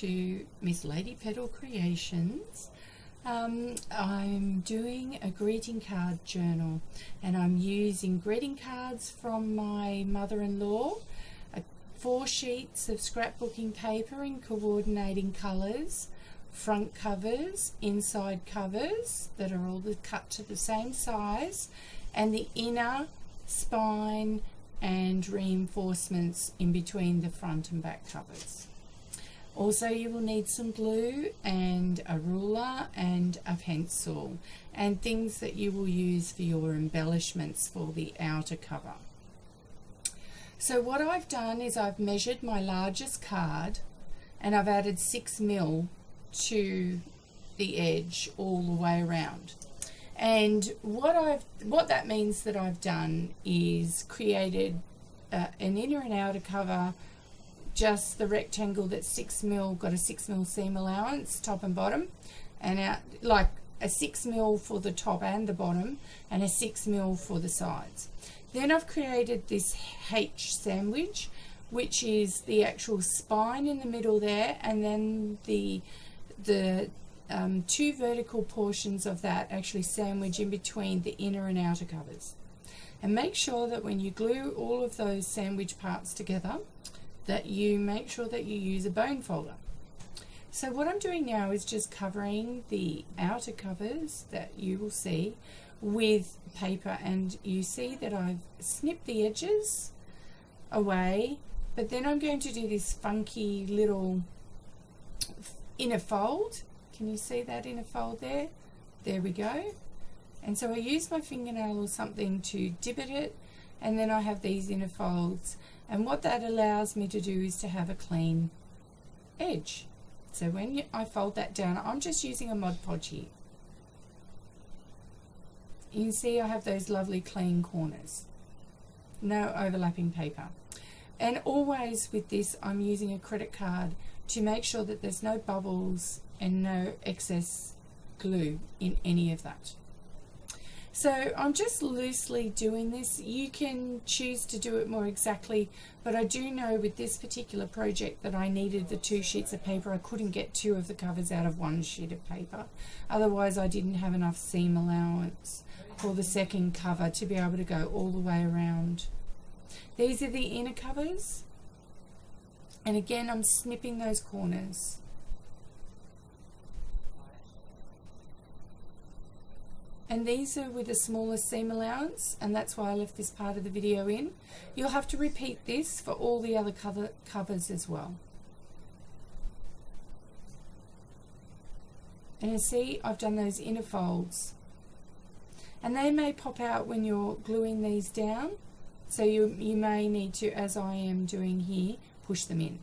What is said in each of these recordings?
to Missladypetal Creations. I'm doing a greeting card journal, and I'm using greeting cards from my mother-in-law, 4 sheets of scrapbooking paper in coordinating colours, front covers, inside covers that are all cut to the same size, and the inner spine and reinforcements in between the front and back covers. Also, you will need some glue and a ruler and a pencil and things that you will use for your embellishments for the outer cover. So what I've done is I've measured my largest card and I've added 6 mil to the edge all the way around. And what that means that I've done is created an inner and outer cover, just the rectangle that's 6 mil, got a 6 mil seam allowance, top and bottom, and out like a 6 mil for the top and the bottom, and a 6 mil for the sides. Then I've created this H sandwich, which is the actual spine in the middle there, and then the 2 vertical portions of that actually sandwich in between the inner and outer covers. And make sure that when you glue all of those sandwich parts together, that you make sure that you use a bone folder. So what I'm doing now is just covering the outer covers that you will see with paper, and you see that I've snipped the edges away, but then I'm going to do this funky little inner fold. Can you see that inner fold there? There we go. And so I use my fingernail or something to dip at it, and then I have these inner folds. And what that allows me to do is to have a clean edge. So when I fold that down, I'm just using a Mod Podge here. You can see I have those lovely clean corners. No overlapping paper. And always with this, I'm using a credit card to make sure that there's no bubbles and no excess glue in any of that. So I'm just loosely doing this. You can choose to do it more exactly, but I do know with this particular project that I needed the 2 sheets of paper. I couldn't get 2 of the covers out of 1 sheet of paper. Otherwise I didn't have enough seam allowance for the second cover to be able to go all the way around. These are the inner covers, and again I'm snipping those corners. And these are with a smaller seam allowance, and that's why I left this part of the video in. You'll have to repeat this for all the other covers as well. And you see I've done those inner folds, and they may pop out when you're gluing these down, so you may need to, as I am doing here, push them in.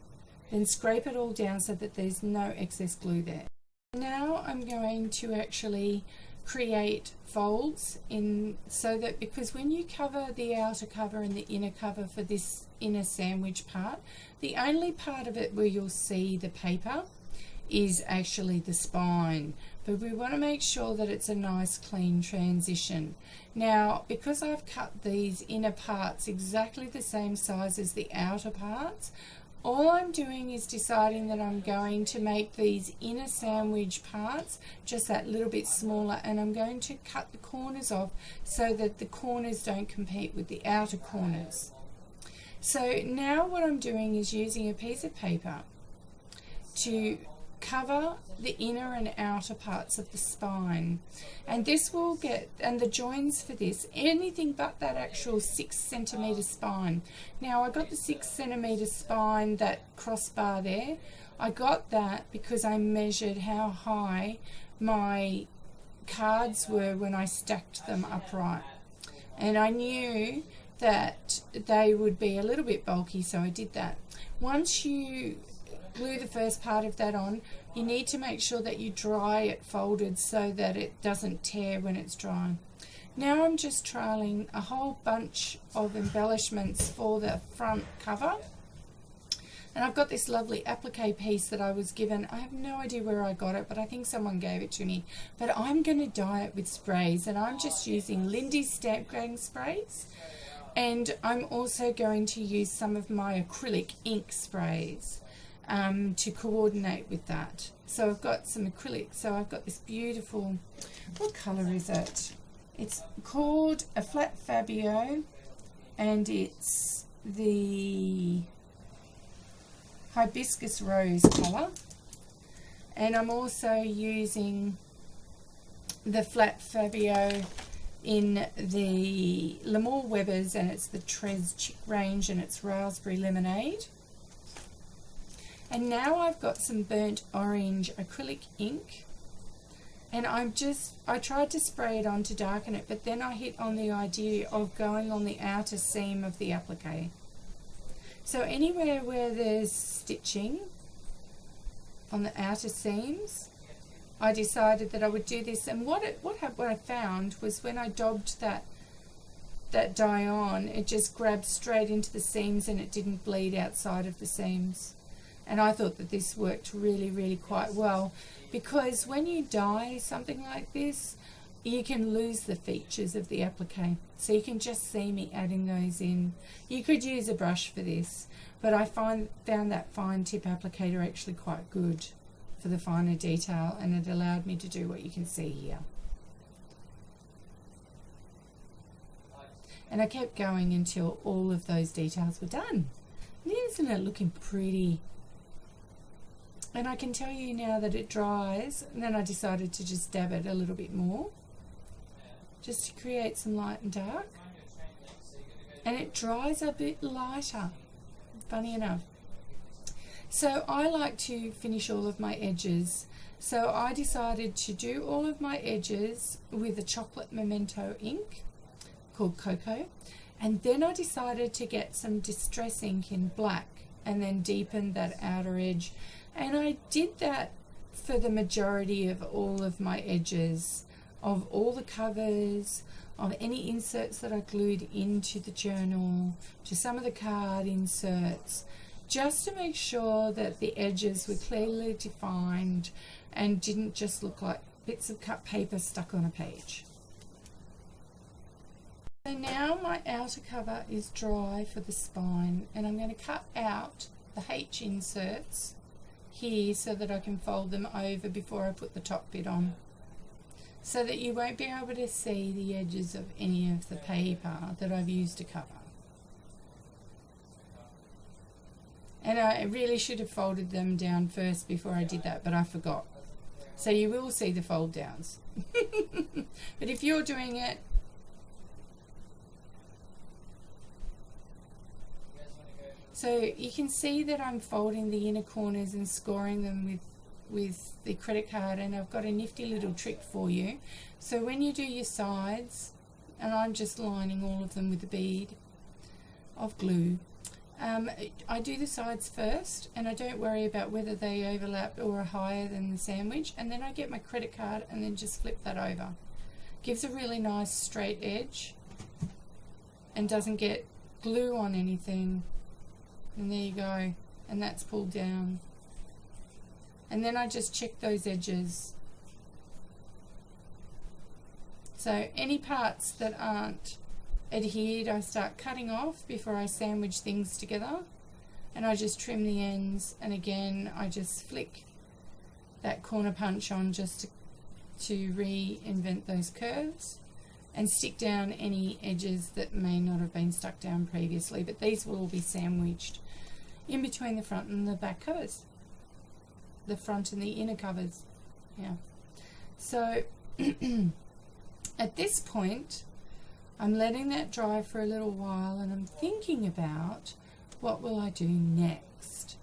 Then scrape it all down so that there's no excess glue there. Now I'm going to actually create folds in, so that, because when you cover the outer cover and the inner cover for this inner sandwich part, the only part of it where you'll see the paper is actually the spine, but we want to make sure that it's a nice clean transition. Now, because I've cut these inner parts exactly the same size as the outer parts, all I'm doing is deciding that I'm going to make these inner sandwich parts just that little bit smaller, and I'm going to cut the corners off so that the corners don't compete with the outer corners. So now what I'm doing is using a piece of paper to cover the inner and outer parts of the spine, and this will get, and the joins for this, anything but that actual 6 centimeter spine. Now I got the 6 centimeter spine, that crossbar there, I got that because I measured how high my cards were when I stacked them upright, and I knew that they would be a little bit bulky, so I did that. Once you glue the first part of that on, you need to make sure that you dry it folded so that it doesn't tear when it's dry. Now I'm just trialing a whole bunch of embellishments for the front cover, and I've got this lovely applique piece that I was given. I have no idea where I got it, but I think someone gave it to me. But I'm going to dye it with sprays, and I'm just using Lindy's Stamp Gang sprays, and I'm also going to use some of my acrylic ink sprays. to coordinate with that. So I've got some acrylic. So I've got this beautiful, what colour is it? It's called a flat Pebeo, and it's the hibiscus rose colour. And I'm also using the flat Pebeo in the Lamore Webbers, and it's the Trez Chick range, and it's raspberry lemonade. And now I've got some burnt orange acrylic ink, and I tried to spray it on to darken it, but then I hit on the idea of going on the outer seam of the applique. So anywhere where there's stitching on the outer seams, I decided that I would do this. And what I found was when I daubed that dye on, it just grabbed straight into the seams and it didn't bleed outside of the seams. And I thought that this worked really, really quite well, because when you dye something like this, you can lose the features of the applique. So you can just see me adding those in. You could use a brush for this, but I found that fine tip applicator actually quite good for the finer detail, and it allowed me to do what you can see here. And I kept going until all of those details were done. Isn't it looking pretty? And I can tell you now that it dries, and then I decided to just dab it a little bit more, just to create some light and dark. And it dries a bit lighter, funny enough. So I like to finish all of my edges. So I decided to do all of my edges with a chocolate memento ink called Cocoa. And then I decided to get some distress ink in black and then deepen that outer edge. And I did that for the majority of all of my edges, of all the covers, of any inserts that I glued into the journal, to some of the card inserts, just to make sure that the edges were clearly defined and didn't just look like bits of cut paper stuck on a page. So now my outer cover is dry for the spine, and I'm going to cut out the H inserts here so that I can fold them over before I put the top bit on, so that you won't be able to see the edges of any of the paper that I've used to cover. And I really should have folded them down first before I did that, but I forgot. So you will see the fold downs. But if you're doing it, so you can see that I'm folding the inner corners and scoring them with the credit card, and I've got a nifty little trick for you. So when you do your sides, and I'm just lining all of them with a bead of glue, I do the sides first, and I don't worry about whether they overlap or are higher than the sandwich, and then I get my credit card and then just flip that over. Gives a really nice straight edge and doesn't get glue on anything. And there you go, and that's pulled down. And then I just check those edges. So any parts that aren't adhered, I start cutting off before I sandwich things together, and I just trim the ends, and again I just flick that corner punch on just to reinvent those curves and stick down any edges that may not have been stuck down previously, but these will all be sandwiched in between the front and the back covers, the front and the inner covers. Yeah. So at this point I'm letting that dry for a little while, and I'm thinking about what will I do next.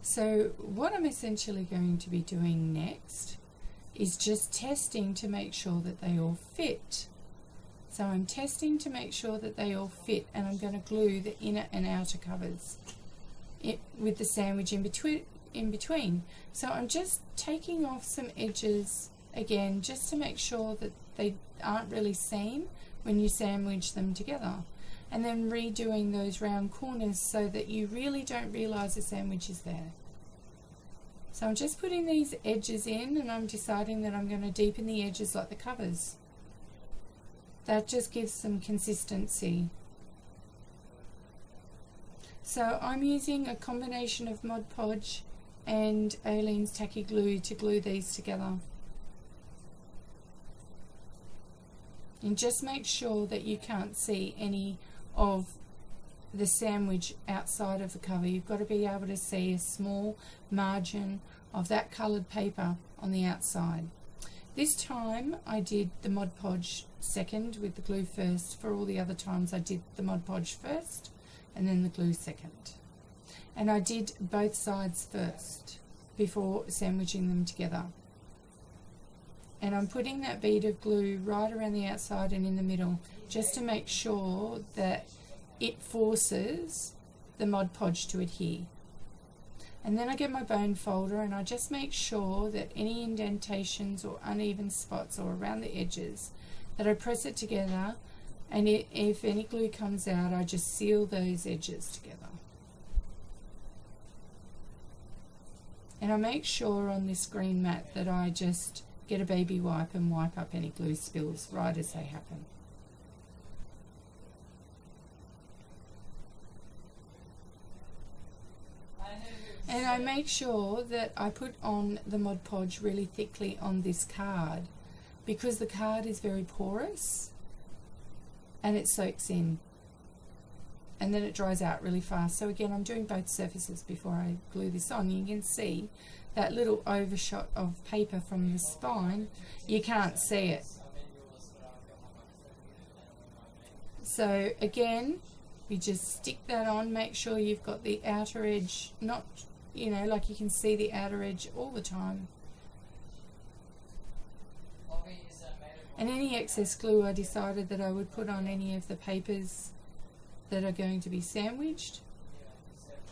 So what I'm essentially going to be doing next is just testing to make sure that they all fit. So I'm testing to make sure that they all fit, and I'm going to glue the inner and outer covers with the sandwich in between. So I'm just taking off some edges again, just to make sure that they aren't really seen when you sandwich them together, and then redoing those round corners so that you really don't realize the sandwich is there. So I'm just putting these edges in, and I'm deciding that I'm going to deepen the edges like the covers. That just gives some consistency. So I'm using a combination of Mod Podge and Aileen's tacky glue to glue these together. And just make sure that you can't see any of the sandwich outside of the cover. You've got to be able to see a small margin of that coloured paper on the outside. This time I did the Mod Podge second with the glue first. For all the other times I did the Mod Podge first and then the glue second. And I did both sides first before sandwiching them together. And I'm putting that bead of glue right around the outside and in the middle just to make sure that it forces the Mod Podge to adhere. And then I get my bone folder and I just make sure that any indentations or uneven spots or around the edges, that I press it together, and if any glue comes out, I just seal those edges together. And I make sure on this green mat that I just get a baby wipe and wipe up any glue spills right as they happen. And I make sure that I put on the Mod Podge really thickly on this card, because the card is very porous and it soaks in and then it dries out really fast. So again, I'm doing both surfaces before I glue this on. You can see that little overshot of paper from the spine. You can't see it. So again, you just stick that on, make sure you've got the outer edge, not, you know, like you can see the outer edge all the time. And any excess glue I decided that I would put on any of the papers that are going to be sandwiched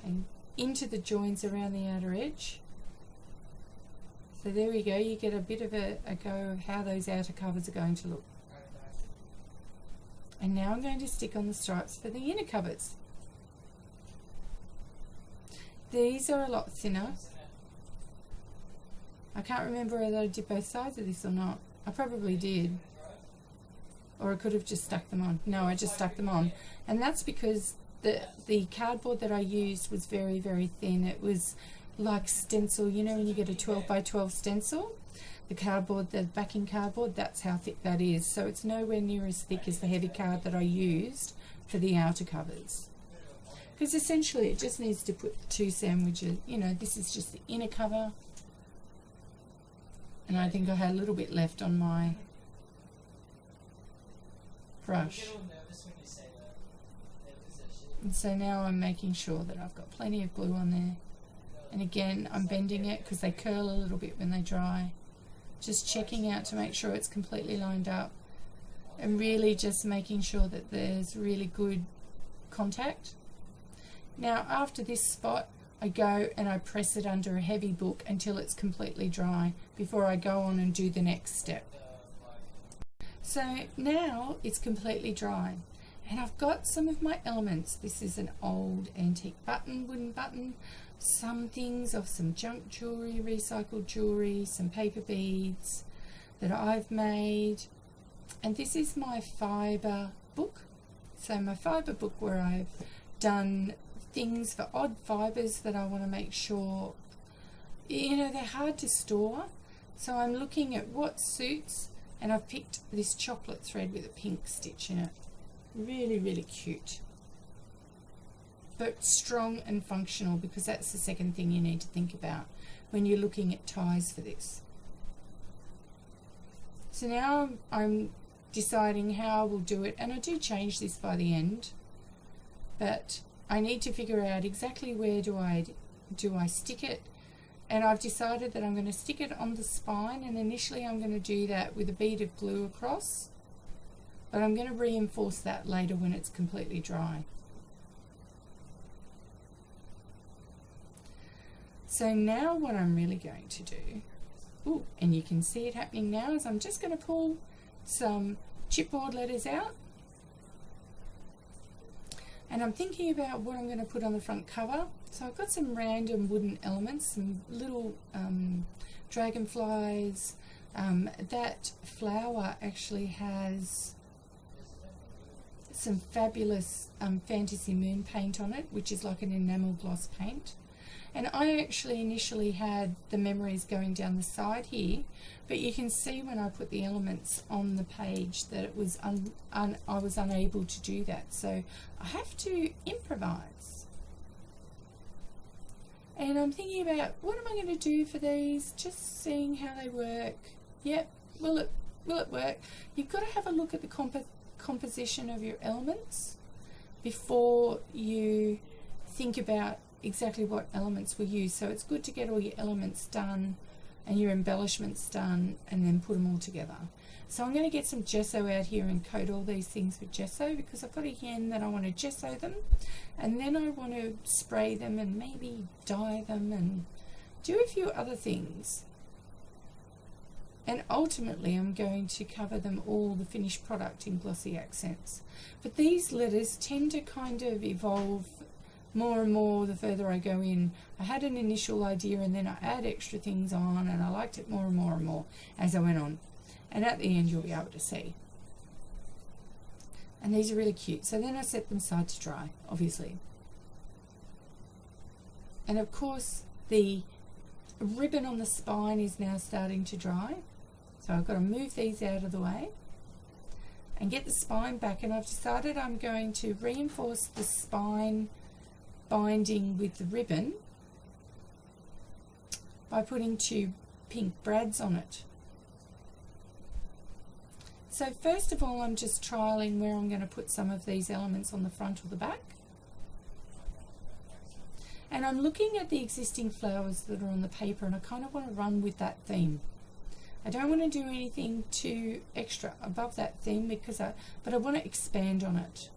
and into the joins around the outer edge. So there we go, you get a bit of a go of how those outer covers are going to look. And now I'm going to stick on the stripes for the inner covers. These are a lot thinner. I can't remember whether I did both sides of this or not. I probably did. Or I could have just stuck them on. No, I just stuck them on. And that's because the cardboard that I used was very, very thin. It was like stencil, you know when you get a 12 by 12 stencil? The cardboard, the backing cardboard, that's how thick that is. So it's nowhere near as thick as the heavy card that I used for the outer covers. Because essentially it just needs to put two sandwiches, you know, this is just the inner cover. And I think I had a little bit left on my brush. And so now I'm making sure that I've got plenty of glue on there. And again, I'm bending it because they curl a little bit when they dry. Just checking out to make sure it's completely lined up. And really just making sure that there's really good contact. Now after this spot, I go and I press it under a heavy book until it's completely dry before I go on and do the next step. So now it's completely dry and I've got some of my elements. This is an old antique button, wooden button, some things of some junk jewellery, recycled jewellery, some paper beads that I've made, and this is my fibre book. So my fibre book where I've done things for odd fibres that I want to make sure, you know, they're hard to store. So I'm looking at what suits, and I've picked this chocolate thread with a pink stitch in it. Really, really cute. But strong and functional, because that's the second thing you need to think about when you're looking at ties for this. So now I'm deciding how I will do it, and I do change this by the end, but I need to figure out exactly where do I stick it, and I've decided that I'm going to stick it on the spine, and initially I'm going to do that with a bead of glue across, but I'm going to reinforce that later when it's completely dry. So now what I'm really going to do, and you can see it happening now, is I'm just going to pull some chipboard letters out. And I'm thinking about what I'm going to put on the front cover. So I've got some random wooden elements, some little dragonflies. That flower actually has some fabulous fantasy moon paint on it, which is like an enamel gloss paint. And I actually initially had the memories going down the side here, but you can see when I put the elements on the page that it was I was unable to do that. So I have to improvise. And I'm thinking about, what am I going to do for these? Just seeing how they work. Yep, will it work? You've got to have a look at the composition of your elements before you think about exactly what elements we use. So it's good to get all your elements done and your embellishments done and then put them all together. So I'm going to get some gesso out here and coat all these things with gesso, because I've got a yen that I want to gesso them, and then I want to spray them and maybe dye them and do a few other things. And ultimately I'm going to cover them all, the finished product, in glossy accents. But these letters tend to kind of evolve more and more the further I go in. I had an initial idea and then I add extra things on, and I liked it more and more and more as I went on. And at the end you'll be able to see. And these are really cute. So then I set them aside to dry, obviously. And of course the ribbon on the spine is now starting to dry. So I've got to move these out of the way and get the spine back. And I've decided I'm going to reinforce the spine binding with the ribbon by putting 2 pink brads on it. So first of all, I'm just trialing where I'm going to put some of these elements on the front or the back. And I'm looking at the existing flowers that are on the paper, and I kind of want to run with that theme. I don't want to do anything too extra above that theme, but I want to expand on it.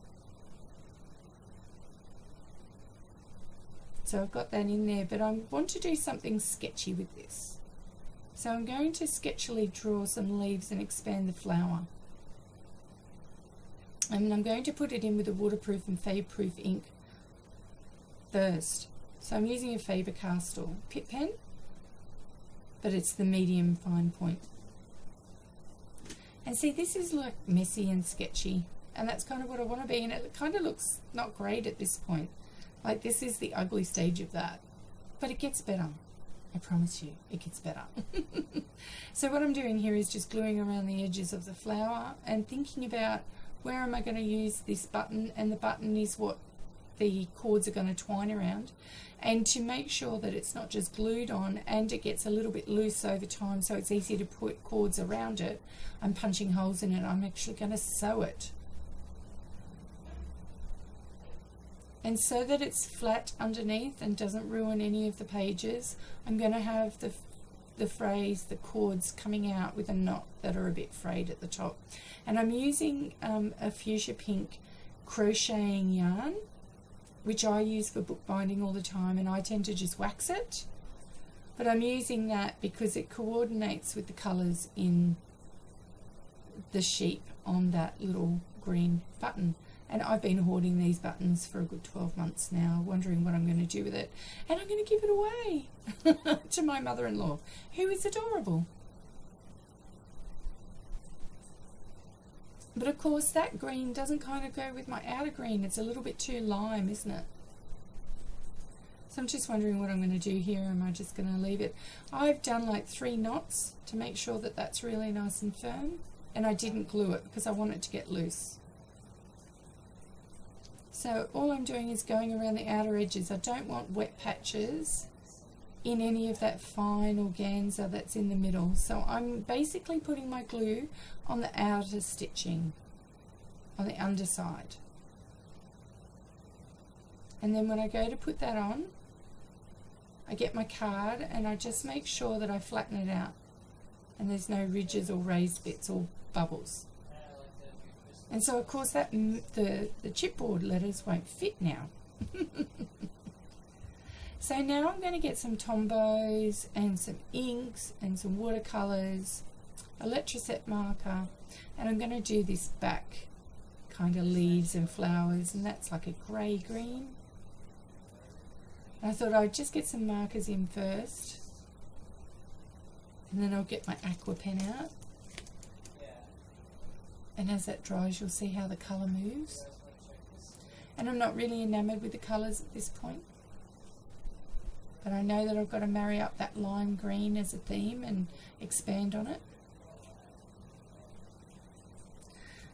So I've got that in there, but I want to do something sketchy with this. So I'm going to sketchily draw some leaves and expand the flower. And I'm going to put it in with a waterproof and fade-proof ink first. So I'm using a Faber-Castell Pitt pen, but it's the medium fine point. And see, this is like messy and sketchy, and that's kind of what I want to be, and it kind of looks not great at this point. Like, this is the ugly stage of that, but it gets better. I promise you, it gets better. So what I'm doing here is just gluing around the edges of the flower and thinking about where am I going to use this button, and the button is what the cords are going to twine around. And to make sure that it's not just glued on and it gets a little bit loose over time so it's easy to put cords around it, I'm punching holes in it. I'm actually going to sew it. And so that it's flat underneath and doesn't ruin any of the pages, I'm going to have the phrase, the cords coming out with a knot that are a bit frayed at the top. And I'm using a fuchsia pink crocheting yarn, which I use for bookbinding all the time, and I tend to just wax it. But I'm using that because it coordinates with the colours in the sheep on that little green button. And I've been hoarding these buttons for a good 12 months now, wondering what I'm going to do with it. And I'm going to give it away to my mother-in-law, who is adorable. But of course that green doesn't kind of go with my outer green. It's a little bit too lime, isn't it? So I'm just wondering what I'm going to do here. Am I just going to leave it? I've done like 3 knots to make sure that that's really nice and firm. And I didn't glue it because I want it to get loose. So all I'm doing is going around the outer edges. I don't want wet patches in any of that fine organza that's in the middle. So I'm basically putting my glue on the outer stitching, on the underside. And then when I go to put that on, I get my card and I just make sure that I flatten it out and there's no ridges or raised bits or bubbles. And so of course that the chipboard letters won't fit now. So now I'm going to get some Tombows and some inks and some watercolours, a Letraset marker, and I'm going to do this back kind of leaves and flowers, and that's like a grey green. And I thought I'd just get some markers in first, and then I'll get my aqua pen out. And as that dries, you'll see how the colour moves. And I'm not really enamoured with the colours at this point. but I know that I've got to marry up that lime green as a theme and expand on it.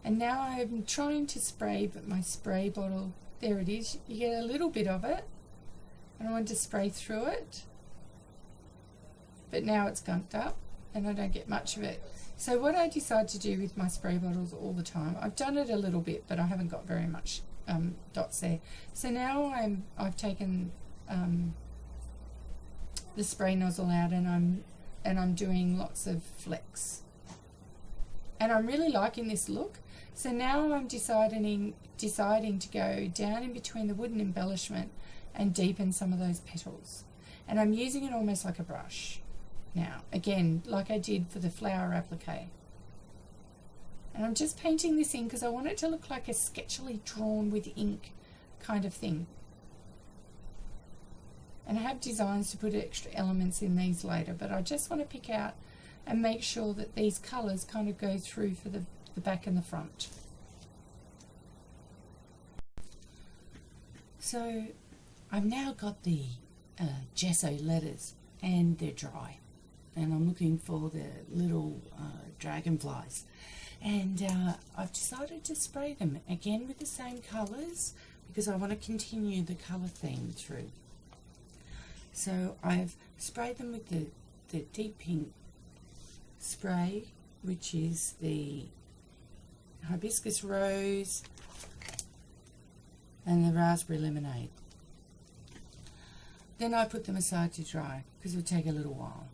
And now I'm trying to spray, but my spray bottle, there it is, you get a little bit of it, and I want to spray through it, but now it's gunked up and I don't get much of it. So what I decide to do with my spray bottles all the time, I've done it a little bit, but I haven't got very much dots there. So now I've taken the spray nozzle out, and I'm doing lots of flecks, and I'm really liking this look. So now I'm deciding to go down in between the wooden embellishment and deepen some of those petals, and I'm using it almost like a brush now, again like I did for the flower applique. And I'm just painting this in because I want it to look like a sketchily drawn with ink kind of thing. And I have designs to put extra elements in these later, but I just want to pick out and make sure that these colours kind of go through for the back and the front. So I've now got the gesso letters, and they're dry, and I'm looking for the little dragonflies. And I've decided to spray them again with the same colours because I want to continue the colour theme through. So I've sprayed them with the deep pink spray, which is the hibiscus rose and the raspberry lemonade. Then I put them aside to dry because it would take a little while.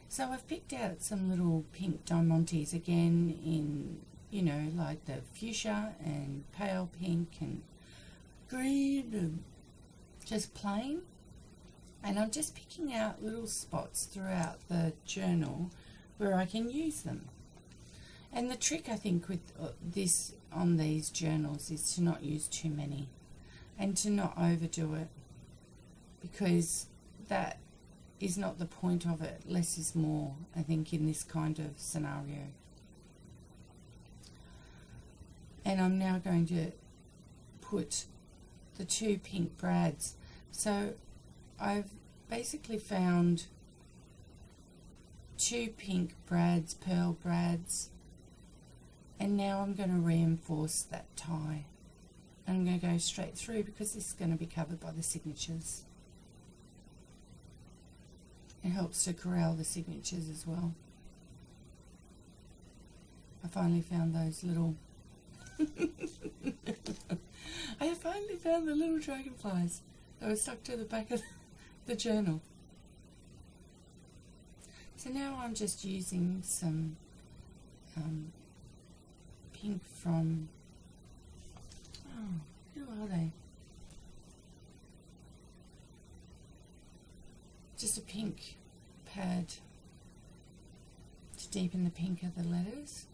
So I've picked out some little pink diamantes again in, you know, like the fuchsia and pale pink and green and just plain. And I'm just picking out little spots throughout the journal where I can use them. And the trick, I think, with this on these journals is to not use too many and to not overdo it, because that is not the point of it. Less is more, I think, in this kind of scenario. And I'm now going to put the two pink brads. So I've basically found two pink brads, pearl brads, and now I'm going to reinforce that tie. I'm going to go straight through because this is going to be covered by the signatures. It helps to corral the signatures as well. I finally found those little I finally found the little dragonflies that were stuck to the back of the journal. So now I'm just using some pink from, oh, who are they? Just a pink pad to deepen the pink of the letters.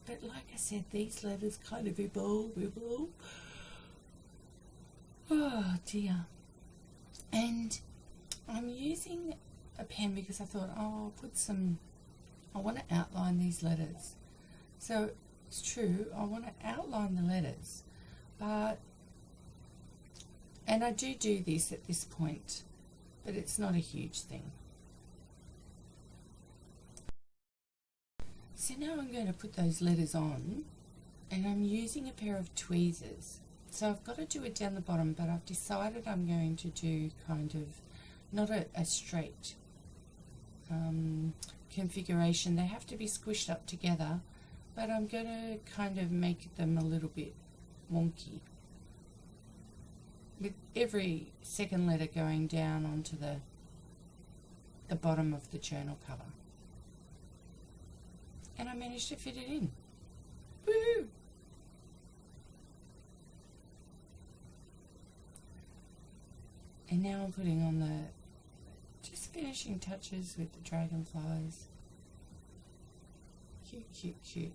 But like I said, these letters kind of evolve. Oh dear. And I'm using a pen because I thought, oh, I want to outline these letters. So it's true, I want to outline the letters, and I do this at this point, but it's not a huge thing. So now I'm going to put those letters on, and I'm using a pair of tweezers. So I've got to do it down the bottom, but I've decided I'm going to do kind of not a straight configuration. They have to be squished up together, but I'm going to kind of make them a little bit wonky, with every second letter going down onto the bottom of the journal cover. And I managed to fit it in. Woohoo! And now I'm putting on just finishing touches with the dragonflies. Cute, cute, cute.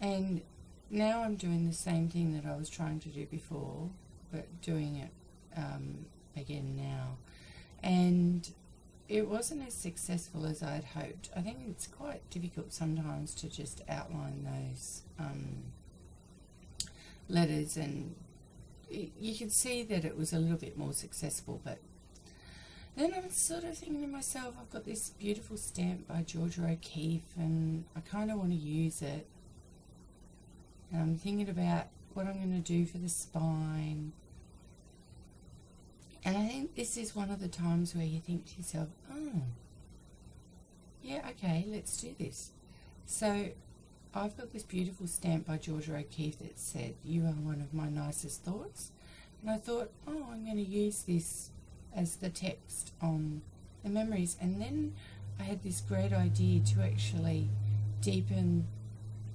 And now I'm doing the same thing that I was trying to do before, but doing it again now. And it wasn't as successful as I'd hoped. I think it's quite difficult sometimes to just outline letters, and you could see that it was a little bit more successful. But then I'm sort of thinking to myself, I've got this beautiful stamp by Georgia O'Keeffe and I kind of want to use it, and I'm thinking about what I'm going to do for the spine. And I think this is one of the times where you think to yourself, oh, yeah, okay, let's do this. So I've got this beautiful stamp by Georgia O'Keeffe that said, "You are one of my nicest thoughts." And I thought, oh, I'm going to use this as the text on the memories. And then I had this great idea to actually deepen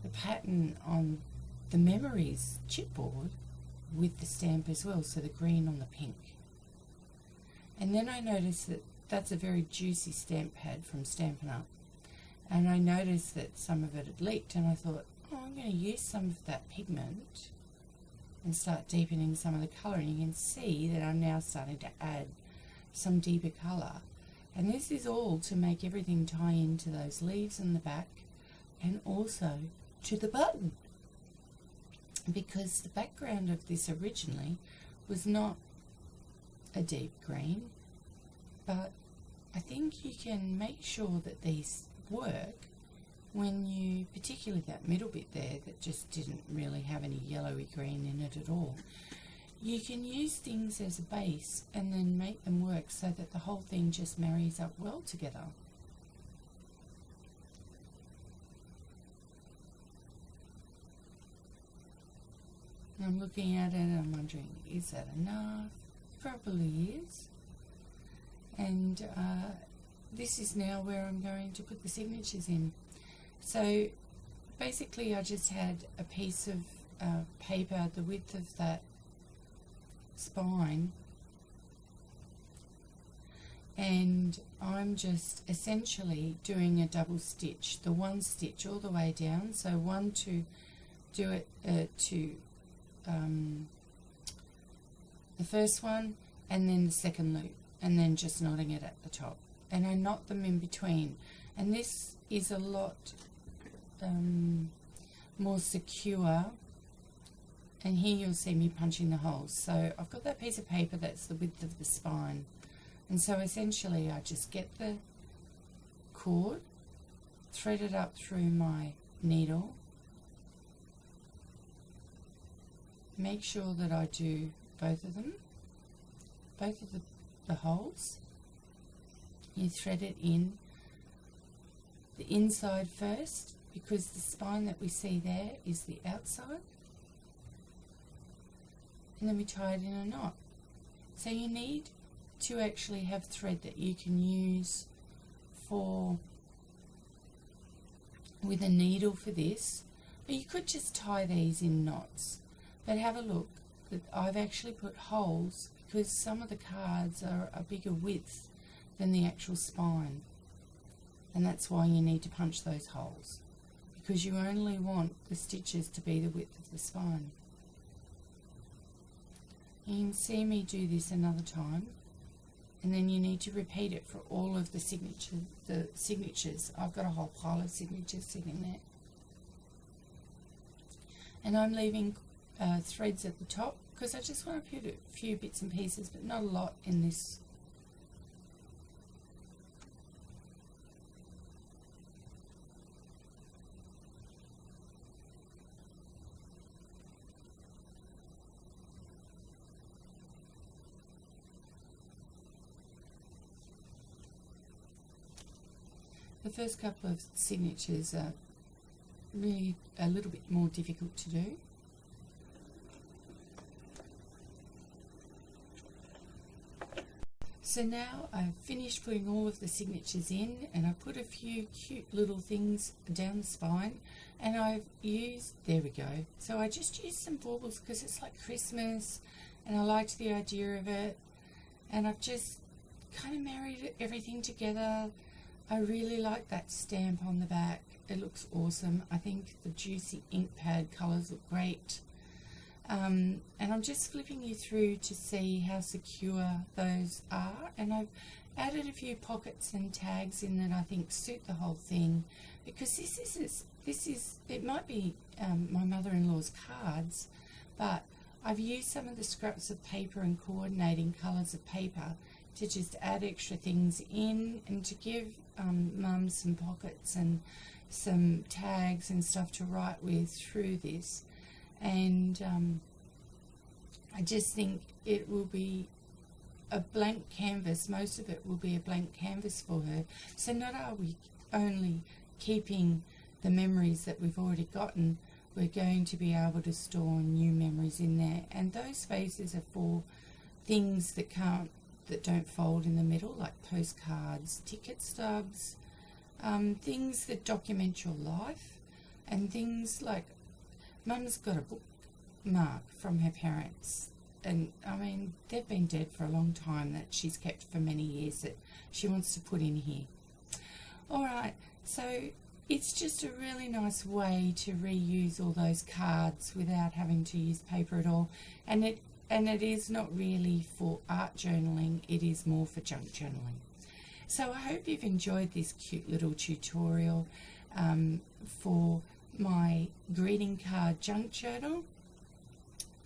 the pattern on the memories chipboard with the stamp as well, so the green on the pink. And then I noticed that that's a very juicy stamp pad from Stampin' Up. And I noticed that some of it had leaked, and I thought, oh, I'm going to use some of that pigment and start deepening some of the colour. And you can see that I'm now starting to add some deeper colour. And this is all to make everything tie into those leaves in the back and also to the button. Because the background of this originally was not a deep green, but I think you can make sure that these work when you, particularly that middle bit there that just didn't really have any yellowy green in it at all, you can use things as a base and then make them work so that the whole thing just marries up well together. And I'm looking at it and I'm wondering, is that enough? Probably is. And this is now where I'm going to put the signatures in. So basically I just had a piece of paper the width of that spine, and I'm just essentially doing a double stitch, the one stitch all the way down, so one to do it the first one and then the second loop, and then just knotting it at the top, and I knot them in between. And this is a lot more secure, and here you'll see me punching the holes. So I've got that piece of paper that's the width of the spine, and so essentially I just get the cord, thread it up through my needle, make sure that I do both of them, both of the holes. You thread it in the inside first, because the spine that we see there is the outside, and then we tie it in a knot. So you need to actually have thread that you can use with a needle for this, but you could just tie these in knots. But have a look that I've actually put holes because some of the cards are a bigger width than the actual spine, and that's why you need to punch those holes, because you only want the stitches to be the width of the spine. You can see me do this another time, and then you need to repeat it for all of the signatures. I've got a whole pile of signatures sitting there, and I'm leaving threads at the top because I just want to put a few bits and pieces, but not a lot in this. The first couple of signatures are really a little bit more difficult to do. So now I've finished putting all of the signatures in, and I put a few cute little things down the spine, and I've used, there we go, so I just used some baubles because it's like Christmas and I liked the idea of it, and I've just kind of married everything together. I really like that stamp on the back, it looks awesome. I think the juicy ink pad colours look great. And I'm just flipping you through to see how secure those are, and I've added a few pockets and tags in that I think suit the whole thing, because this is it might be my mother-in-law's cards, but I've used some of the scraps of paper and coordinating colours of paper to just add extra things in and to give Mum some pockets and some tags and stuff to write with through this. And I just think it will be a blank canvas. Most of it will be a blank canvas for her. So not are we only keeping the memories that we've already gotten, we're going to be able to store new memories in there. And those spaces are for things that don't fold in the middle, like postcards, ticket stubs, things that document your life, and things like Mum's got a bookmark from her parents, and I mean they've been dead for a long time, that she's kept for many years, that she wants to put in here. Alright, so it's just a really nice way to reuse all those cards without having to use paper at all, and it is not really for art journaling, it is more for junk journaling. So I hope you've enjoyed this cute little tutorial for my greeting card junk journal,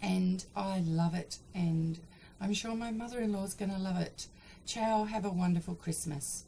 and I love it, and I'm sure my mother-in-law is going to love it. Ciao, have a wonderful Christmas.